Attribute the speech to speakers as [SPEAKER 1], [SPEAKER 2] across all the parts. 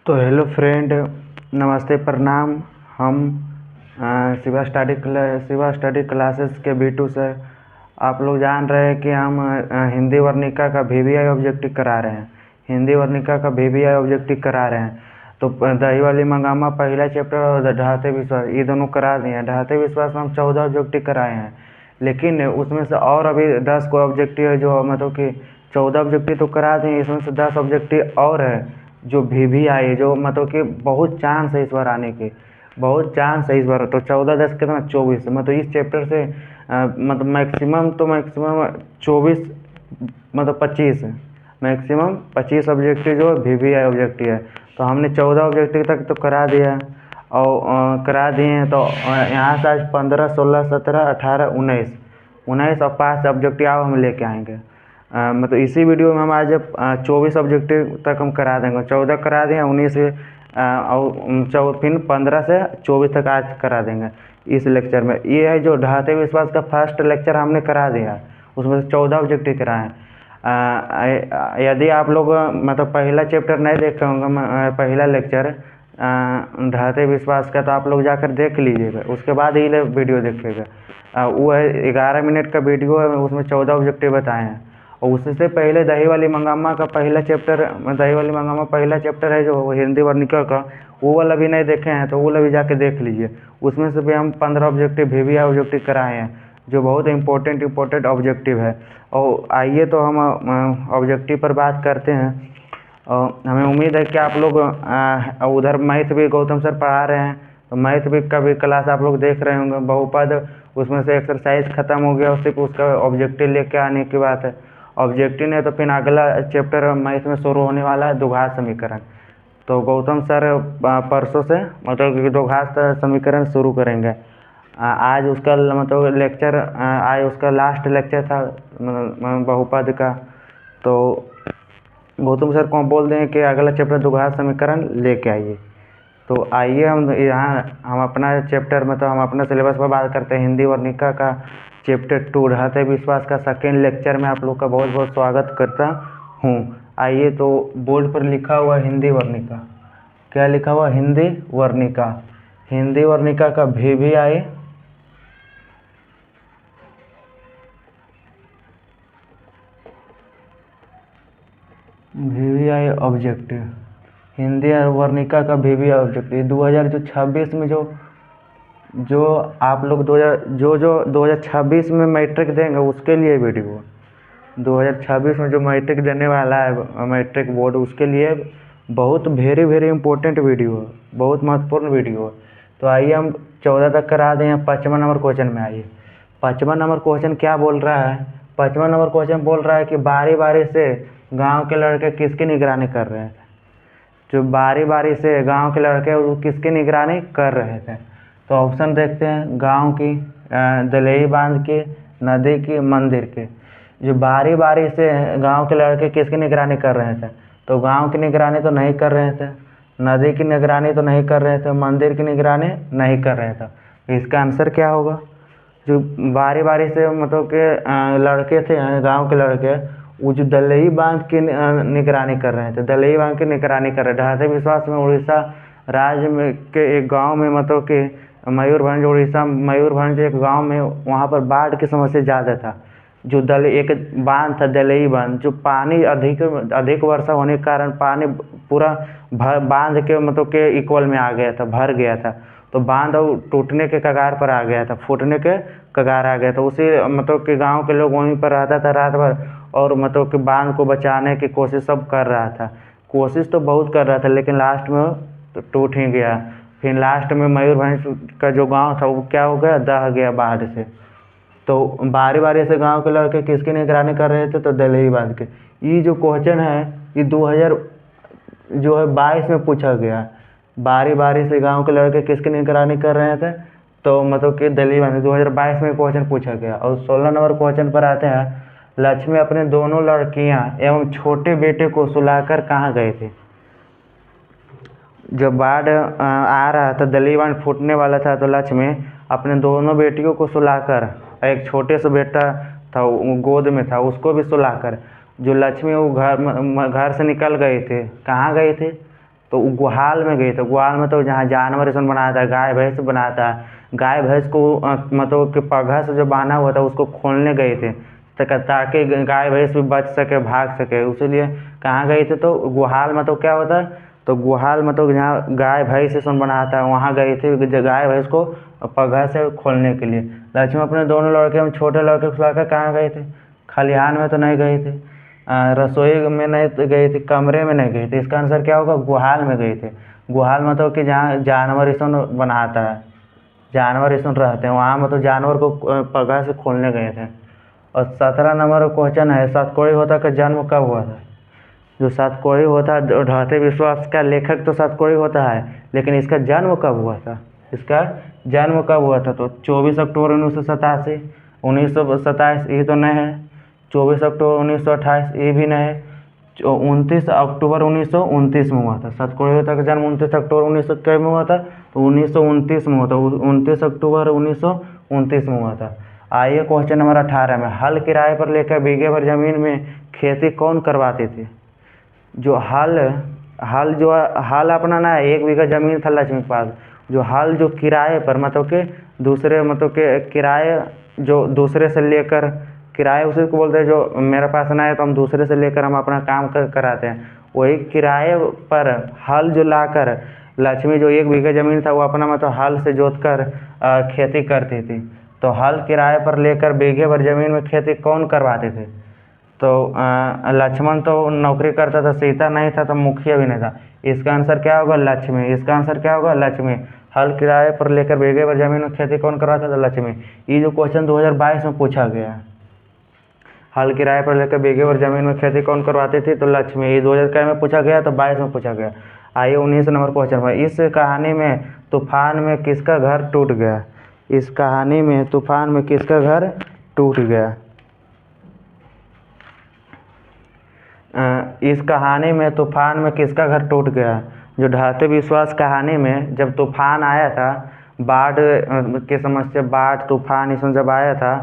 [SPEAKER 1] तो hello friend, नमस्ते, प्रणाम। हम शिवा स्टडी क्लासेस के बीटू सर। आप लोग जान रहे हैं कि हम हिंदी वर्णिका का वीवीआई ऑब्जेक्टिव करा रहे हैं। हिंदी वर्णिका का वीवीआई ऑब्जेक्टिव करा रहे हैं। तो दही वाली मंगामा पहला चैप्टर और ढाते विश्वास ये दोनों करा दिए हैं। ढाते विश्वास में हम 14 ऑब्जेक्टिव कराए हैं, लेकिन उसमें से और अभी 10 को ऑब्जेक्टिव है जो मतलब कि 14 ऑब्जेक्टिव तो करा दिए, इसमें से 10 ऑब्जेक्टिव और है जो वीवीआई जो मतलब कि बहुत चांस है इस बार आने के, बहुत चांस है इस बार। तो 14 10 कितना 24, मतलब इस चैप्टर से मतलब मैक्सिमम 24, मतलब 25, मैक्सिमम 25 ऑब्जेक्टिव जो वीवीआई ऑब्जेक्टिव है। तो हमने 14 ऑब्जेक्टिव तक तो करा दिया और करा दिए हैं। तो यहाँ से आज 15 16 17 18 19 और 5 ऑब्जेक्टिव हम लेके आएंगे। मतलब इसी वीडियो में हम आज 24 ऑब्जेक्टिव तक हम करा देंगे। 14 करा दें, 19 से और फिर 15 से 24 तक आज करा देंगे इस लेक्चर में। ये है जो ढाते विश्वास का फर्स्ट लेक्चर हमने करा दिया, उसमें से 14 ऑब्जेक्टिव कराएँ। यदि आप लोग मतलब पहला चैप्टर नहीं देखे होंगे, पहला लेक्चर ढाते विश्वास का, तो आप लोग जाकर देख लीजिएगा, उसके बाद ही वीडियो देखिएगा। वो है 11 मिनट का वीडियो है, उसमें 14 ऑब्जेक्टिव बताए हैं। और उससे पहले दही वाली मंगामा का पहला चैप्टर, दही वाली मंगामा पहला चैप्टर है जो हिंदी वर्णिका का, वो वाला भी नहीं देखे हैं तो वो वाला भी जाके देख लीजिए। उसमें से भी हम 15 ऑब्जेक्टिव वीवीआई ऑब्जेक्टिव कराए हैं जो बहुत इम्पोर्टेंट ऑब्जेक्टिव है। और आइए तो हम ऑब्जेक्टिव पर बात करते हैं। हमें उम्मीद है कि आप लोग उधर मैथ भी गौतम सर पढ़ा रहे हैं, तो मैथ भी का भी क्लास आप लोग देख रहे होंगे। बहुपद उसमें से एक्सरसाइज ख़त्म हो गया, सिर्फ उसका ऑब्जेक्टिव लेके आने की बात है। ऑब्जेक्टिव नहीं तो फिर अगला चैप्टर मैथ में शुरू होने वाला है द्विघात समीकरण। तो गौतम सर परसों से मतलब कि द्विघात समीकरण शुरू करेंगे। आज उसका मतलब लेक्चर, आज उसका लास्ट लेक्चर था बहुपद का। तो गौतम सर को बोल दें कि अगला चैप्टर द्विघात समीकरण लेके आइए। तो आइए हम अपना चैप्टर में, तो हम अपना सिलेबस पर बात करते हैं। हिंदी वर्णिका का चैप्टर 2 ढाते विश्वास का सेकेंड लेक्चर में आप लोग का बहुत बहुत स्वागत करता हूँ। आइए, तो बोर्ड पर लिखा हुआ हिंदी वर्णिका, क्या लिखा हुआ? हिंदी वर्णिका। हिंदी वर्णिका का वीवीआई ऑब्जेक्टिव, हिंदी वर्णिका का वीवीआई ऑब्जेक्टिव 2026 में जो आप लोग 2026 में मैट्रिक देंगे उसके लिए वीडियो, 2026 में जो मैट्रिक देने वाला है मैट्रिक बोर्ड, उसके लिए बहुत वेरी इंपॉर्टेंट वीडियो है, बहुत महत्वपूर्ण वीडियो है। तो आइए हम 14 तक करा दें। 5वां नंबर क्वेश्चन में आइए। 5वां नंबर क्वेश्चन क्या बोल रहा है? 5वां नंबर क्वेश्चन बोल रहा है कि बारी बारी से गाँव के लड़के किसकी निगरानी कर रहे थे? जो बारी बारी से गांव के लड़के वो किसकी निगरानी कर रहे थे? तो ऑप्शन देखते हैं, गांव की, दलेई बांध की, नदी की, मंदिर की। जो बारी बारी से गांव के लड़के किसकी निगरानी कर रहे थे? तो गांव की निगरानी तो नहीं कर रहे थे, नदी की निगरानी तो नहीं कर रहे थे, मंदिर की निगरानी नहीं कर रहे थे। इसका आंसर क्या होगा? जो बारी बारी से मतलब कि लड़के थे, गांव के लड़के, वो जो दलई बांध की निगरानी कर रहे थे, दलई बांध की निगरानी कर रहे थे। ढाते विश्वास में उड़ीसा राज्य में के एक गांव में, मतलब कि मयूरभंज, उड़ीसा मयूरभंज एक गांव में, वहां पर बाढ़ की समस्या ज़्यादा था। जो एक बांध था दलई बांध, जो पानी अधिक वर्षा होने के कारण पानी पूरा बांध के मतलब के इक्वल में आ गया था, भर गया था। तो बांध टूटने के कगार पर आ गया था, फूटने के कगार आ गया था। उसी मतलब कि गांव के लोग वहीं पर रहता था रात भर, और मतलब कि बांध को बचाने की कोशिश सब कर रहा था। कोशिश तो बहुत कर रहा था, लेकिन लास्ट में तो टूट ही गया। फिर लास्ट में मयूरभंज का जो गांव था वो क्या हो गया? दह गया बाढ़ से। तो बारी बारी से गांव के लड़के किसकी निगरानी कर रहे थे? तो दलई बांध के। ये जो क्वेश्चन है ये 2022 में पूछा गया। बारी बारी से गांव के लड़के किसकी निगरानी कर रहे थे? तो मतलब कि दलई बांध, 2022 में क्वेश्चन पूछा गया। और 16 नंबर क्वेश्चन पर आते हैं। लक्ष्मी अपने दोनों लड़कियां एवं छोटे बेटे को सुलाकर कहाँ गए थे? जब बाढ़ आ रहा था, दलई बांध फूटने वाला था, तो लक्ष्मी अपने दोनों बेटियों को सुलाकर, एक छोटे से बेटा था वो गोद में था, उसको भी सुलाकर, जो लक्ष्मी वो घर से निकल गए थे, कहाँ गए थे? तो गुहाल में गए थे। गुहाल में तो जहाँ जानवर ऐसा बनाया था, गाय भैंस बनाया था, गाय भैंस को मतलब कि पगहा से जो बांधा हुआ था उसको खोलने गए थे ताकि गाय भैंस भी बच सके, भाग सके। इसीलिए कहाँ गए थे, तो गुहाल में। तो क्या होता है, तो गुहाल में तो जहाँ गाय भैंस ऐसा बनाया था वहाँ गए थे गाय भैंस को पगहा से खोलने के लिए। लक्ष्मण अपने दोनों लड़के में छोटे लड़के को लाकर कहाँ गए थे, खलिहान में तो नहीं गए थे, रसोई में नहीं गए थे, कमरे में नहीं गए थे। इसका आंसर क्या होगा, गुहाल में गए थे। गुहाल मतलब कि जहाँ जानवर ऐसा बनाता है, जानवर ऐसा रहते हैं, वहाँ मतलब जानवर को पगहा से खोलने गए थे। और 17 नंबर क्वेश्चन है, सातकोई होता का जन्म कब हुआ था। जो सातकोई होता है, ढाते विश्वास का लेखक तो सातकोई होता है, लेकिन इसका जन्म कब हुआ था, इसका जन्म कब हुआ था। तो 24 अक्टूबर 1987, 1927 ये तो नहीं है, 24 अक्टूबर 1928 ये भी नहीं है, 29 अक्टूबर 1929 में हुआ था। सातकोई होता का जन्म 29 अक्टूबर 1921 में हुआ था, तो 1929 में हुआ था, 29 अक्टूबर 1929 में हुआ था। आइए क्वेश्चन नंबर 18 में, हल किराए पर लेकर बीघे भर जमीन में खेती कौन करवाते थे। जो हल अपना ना 1 बीघा जमीन था लक्ष्मी के पास, जो हल जो किराए पर मतलब कि दूसरे मतलब कि किराए जो दूसरे से लेकर, किराए उसी को बोलते हैं जो मेरे पास ना है तो हम दूसरे से लेकर हम अपना काम कराते हैं, वही किराए पर हल जो लाकर लक्ष्मी जो 1 बीघा ज़मीन था वो अपना मतलब हल से जोत कर खेती करती थी। तो हल किराए पर लेकर बीघे भर ज़मीन में खेती कौन करवाते थे। तो लक्ष्मण तो नौकरी करता था, सीता नहीं था, तो मुखिया भी नहीं था। इसका आंसर क्या होगा, लक्ष्मी। इसका आंसर क्या होगा, लक्ष्मी। हल किराए पर लेकर बीघे भर जमीन में खेती कौन करवाता था, लक्ष्मी। ये जो क्वेश्चन 2022 में पूछा गया है, हल किराए पर लेकर बीघे भर जमीन में खेती कौन करवाती थी, तो लक्ष्मी। ये 2000 में पूछा गया, तो 22 में पूछा गया। आइए 19 नंबर क्वेश्चन में, इस कहानी में तूफान में किसका घर टूट गया। इस कहानी में तूफान में किसका घर टूट गया। इस कहानी में तूफान में किसका घर टूट गया। जो ढाते विश्वास कहानी में जब तूफान आया था, बाढ़ की समस्या, बाढ़ तूफान इसमें जब आया था,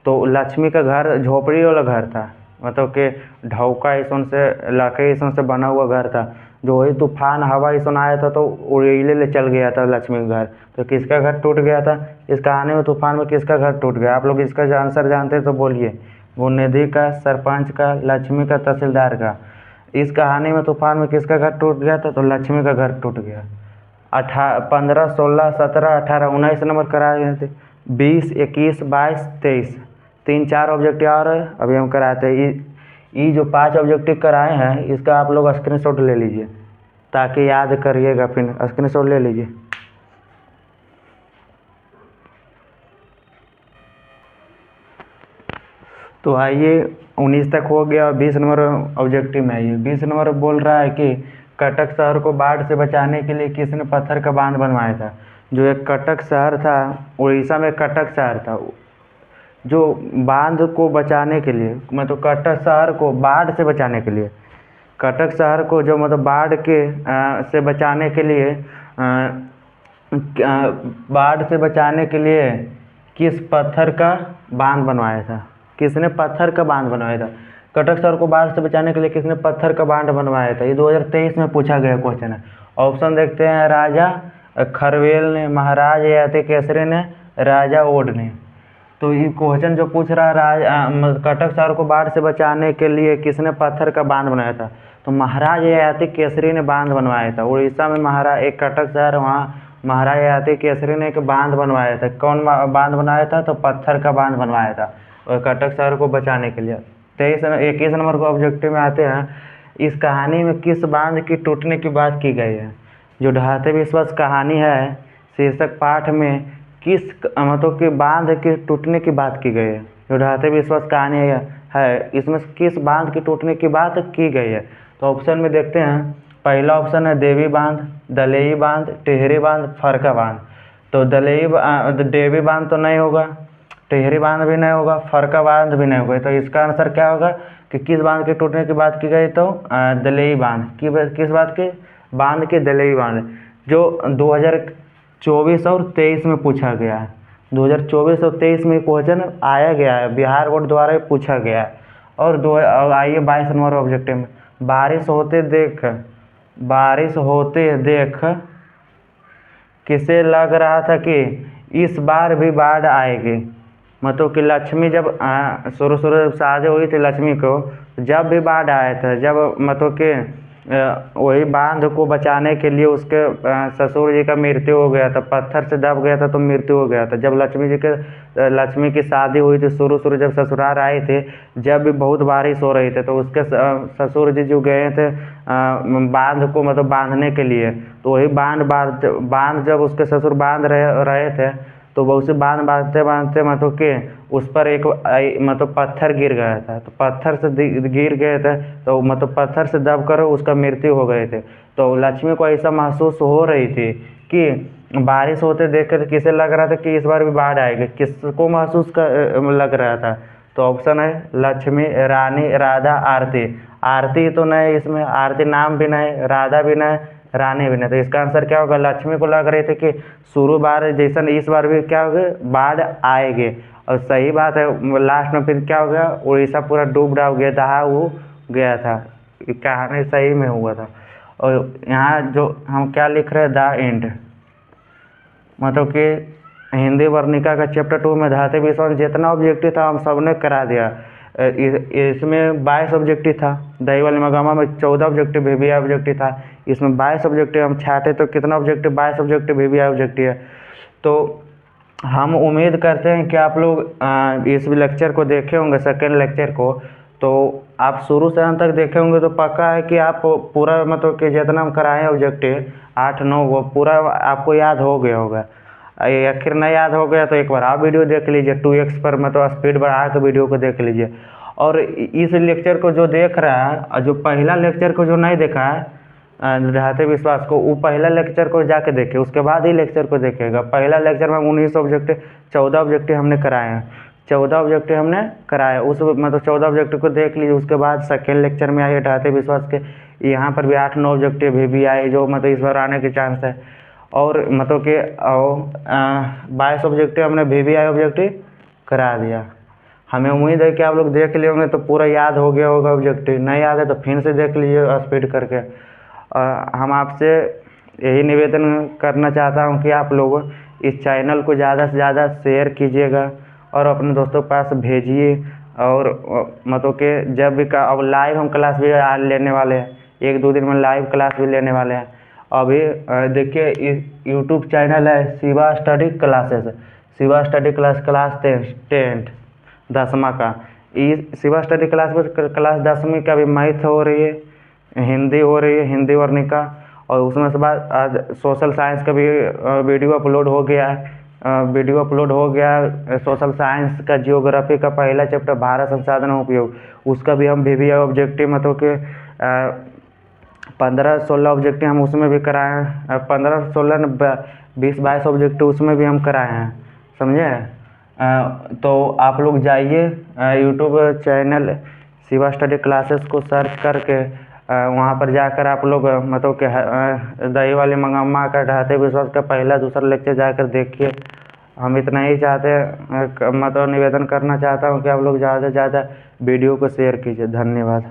[SPEAKER 1] तो लक्ष्मी का घर झोपड़ी वाला घर था, मतलब कि ढौका इसमें से लकड़ी इसमें से बना हुआ घर था। जो वही तूफान हवा इसमें आया था तो उड़ीले ले चल गया था लक्ष्मी का घर। तो किसका घर टूट गया था इस कहानी में, तूफान में किसका घर टूट गया। आप लोग इसका आंसर जानते हैं तो बोलिए। गुणनिधि का, सरपंच का, लक्ष्मी का, तहसीलदार का। इस कहानी में तूफान में किसका घर टूट गया था, तो लक्ष्मी का घर टूट गया। 15, 16, 17, 18, 19 नंबर कराए गए थे। 20, 21, 22, 23, 3-4 ऑब्जेक्टिव और है, अभी हम कराते हैं। ये जो 5 ऑब्जेक्टिव कराए हैं इसका आप लोग स्क्रीनशॉट ले लीजिए ताकि याद करिएगा, फिर स्क्रीनशॉट ले लीजिए। तो आइए 19 तक हो गया, 20 नंबर ऑब्जेक्टिव में आइए। 20 नंबर बोल रहा है कि कटक शहर को बाढ़ से बचाने के लिए किसने पत्थर का बांध बनवाया था। जो एक कटक शहर था, उड़ीसा में कटक शहर था, जो बांध को बचाने के लिए, मतलब कटक शहर को बाढ़ से बचाने के लिए, कटक शहर को जो मतलब बाढ़ के से बचाने के लिए, बाढ़ से बचाने के लिए किस पत्थर का बांध बनवाया था। किसने पत्थर का बांध बनवाया था। कटक शहर को बाढ़ से बचाने के लिए किसने पत्थर का बांध बनवाया था। ये 2023 में पूछा गया क्वेश्चन है। ऑप्शन देखते हैं, राजा खरवेल ने, महाराज ययाति केसरी ने, राजा ओड ने। तो ये क्वेश्चन जो पूछ रहा है कटक शहर को बाढ़ से बचाने के लिए किसने पत्थर का बांध बनाया था, तो महाराज ययाति केसरी ने बांध बनवाया था। उड़ीसा में महाराज एक कटक शहर, वहाँ महाराज ययाति केसरी ने एक बांध बनवाया था। कौन बांध बनाया था, तो पत्थर का बांध बनवाया था और कटक शहर को बचाने के लिए। 21 नंबर को ऑब्जेक्टिव में आते हैं, इस कहानी में किस बांध की टूटने की बात की गई है। जो ढाते विश्वास कहानी है, शीर्षक पाठ में किस मतलब कि बांध के टूटने की बात की गई है। जो ढाते विश्वास कहानी है इसमें किस बांध की टूटने की बात की गई है। तो ऑप्शन में देखते हैं, पहला ऑप्शन है देवी बांध, दलेई बांध, टिहरी बांध, फरका बांध। तो देवी बांध तो नहीं होगा, टिहरी बांध भी नहीं होगा, फरका बांध भी नहीं होगा। तो इसका आंसर क्या होगा कि किस बांध के टूटने की बात की गई, तो दलेई बांध की। किस बात के बांध के, दलेई बांध, जो 2024 और 23 में पूछा गया है। 2024 और 23 में क्वेश्चन आया गया है, बिहार बोर्ड द्वारा पूछा गया है। और आइए 22 नंबर ऑब्जेक्टिव में, बारिश होते देख बारिश होते देख किसे लग रहा था कि इस बार भी बाढ़ आएगी। मतलब कि लक्ष्मी जब शुरू शुरू जब शादी हुई थी लक्ष्मी को, जब भी बाढ़ आया था, जब मतलब कि वही बांध को बचाने के लिए उसके ससुर जी का मृत्यु हो गया था, पत्थर से दब गया था तो मृत्यु हो गया था। जब लक्ष्मी की शादी हुई थी, शुरू शुरू जब ससुराल आए थे, जब भी बहुत बारिश हो रही थी, तो उसके ससुर जी जो गए थे बांध को मतलब बांधने के लिए, तो वही बांध जब उसके ससुर बांध रहे थे, तो वो उसे बांधते बांधते मतलब कि उस पर एक मतलब पत्थर गिर गया था। तो पत्थर से गिर गए थे, तो मतलब पत्थर से दब कर उसका मृत्यु हो गए थे। तो लक्ष्मी को ऐसा महसूस हो रही थी कि बारिश होते देखकर किसे लग रहा था कि इस बार भी बाढ़ आएगी, किसको महसूस लग रहा था। तो ऑप्शन है लक्ष्मी, रानी, राधा, आरती। आरती तो नहीं, इसमें आरती नाम भी नहीं, राधा भी नहीं, रानी भी नहीं। तो इसका आंसर क्या होगा? लक्ष्मी को लग रही थी कि शुरू बार जैसा इस बार भी क्या होगा, बाढ़ आएगी। और सही बात है, लास्ट में फिर क्या हो गया, उड़ीसा पूरा डूब रहा हो गया, दहा हो गया था। कहानी सही में हुआ था। और यहाँ जो हम क्या लिख रहे हैं, द एंड, मतलब कि हिंदी वर्णिका का चैप्टर 2 में धातु विश्लेषण जितना ऑब्जेक्टिव था हम सबने करा दिया। इसमें 22 ऑब्जेक्टिव था, दही वाली मगामा में 14 ऑब्जेक्टिव VBI ऑब्जेक्टिव था। इसमें 22 ऑब्जेक्टिव हम छाटे तो कितना ऑब्जेक्टिव, 22 ऑब्जेक्टिव VBI ऑब्जेक्टिव है। तो हम उम्मीद करते हैं कि आप लोग इस लेक्चर को देखे होंगे, सेकेंड लेक्चर को। तो आप शुरू से अंत तक देखे होंगे तो पक्का है कि आप पूरा मतलब कि जितना हम कराए ऑब्जेक्टिव 8-9 वो पूरा आपको याद हो गया होगा। आखिर नहीं याद हो गया तो एक बार आप वीडियो देख लीजिए, 2x पर मतलब स्पीड बढ़ा के वीडियो को देख लीजिए। और इस लेक्चर को जो देख रहा है और जो पहला लेक्चर को जो नहीं देखा है धातु विश्वास को, वो पहला लेक्चर को जाके देखे, उसके बाद ही लेक्चर को देखेगा। पहला लेक्चर में 19 ऑब्जेक्टिव 14 ऑब्जेक्टिव हमने कराए हैं, 14 ऑब्जेक्टिव हमने कराए, उस मतलब 14 ऑब्जेक्टिव को देख लीजिए। उसके बाद सेकेंड लेक्चर में आइए धातु विश्वास के, यहाँ पर भी 8-9 ऑब्जेक्टिव VBI जो मतलब इस बार आने के चांस है। और मतलब कि 22 ऑब्जेक्टिव हमने VBI ऑब्जेक्टिव करा दिया। हमें उम्मीद है कि आप लोग देख लिए होंगे तो पूरा याद हो गया होगा। ऑब्जेक्टिव नहीं याद है तो फिर से देख लीजिए स्पीड करके। हम आपसे यही निवेदन करना चाहता हूं कि आप लोग इस चैनल को ज़्यादा से ज़्यादा शेयर कीजिएगा और अपने दोस्तों के पास भेजिए। और मतलब कि जब भी अब लाइव हम क्लास भी लेने वाले हैं, 1-2 दिन में लाइव क्लास भी लेने वाले हैं। अभी देखिए यूट्यूब चैनल है Shiva study classes, Shiva study class 10th 10वीं का। इस शिवा स्टडी क्लास में क्लास 10वीं का भी मैथ हो रही है, हिंदी हो रही है, हिंदी वर्णिका, और उसमें से बाद आज सोशल साइंस का भी वीडियो अपलोड हो गया है। सोशल साइंस का जियोग्राफी का पहला चैप्टर भारत संसाधन उपयोग, उसका भी हम VBI ऑब्जेक्टिव मतलब कि 15-16 ऑब्जेक्टिव हम उसमें भी कराए हैं। 15-16 20-22 ऑब्जेक्टिव उसमें भी हम कराए हैं, समझे। तो आप लोग जाइए YouTube channel Shiva study classes को सर्च करके वहाँ पर जाकर आप लोग मतलब कि दही वाली मंगम्मा का धातु विश्वास का पहला दूसरा लेक्चर जाकर देखिए। हम इतना ही चाहते हैं मतलब निवेदन करना चाहता हूँ कि आप लोग ज़्यादा से ज़्यादा वीडियो को शेयर कीजिए। धन्यवाद।